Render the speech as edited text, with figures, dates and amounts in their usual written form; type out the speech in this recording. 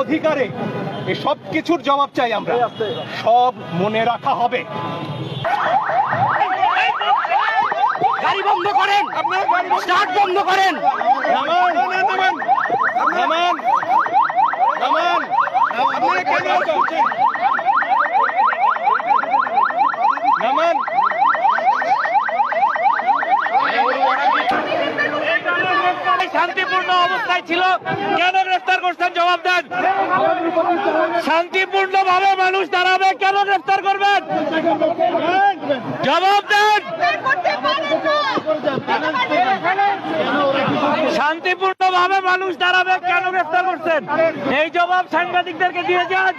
অধিকারে এই সব কিছুর জবাব চাই আমরা, সব মনে রাখা হবে। গাড়ি বন্ধ করেন, স্টার্ট বন্ধ করেন। নামান, নামান, নামান, আপনারা কেন আসছেন? নামান। শান্তিপূর্ণ অবস্থায় ছিল, কেন গ্রেফতার করছেন? জবাব দেন। শান্তিপূর্ণ ভাবে মানুষ দাঁড়াবে, কেন গ্রেফতার করবেন? জবাব দেন। শান্তিপূর্ণ ভাবে মানুষ দাঁড়াবে, কেন গ্রেফতার করছেন? এই জবাব সাংবাদিকদেরকে দিয়ে যান।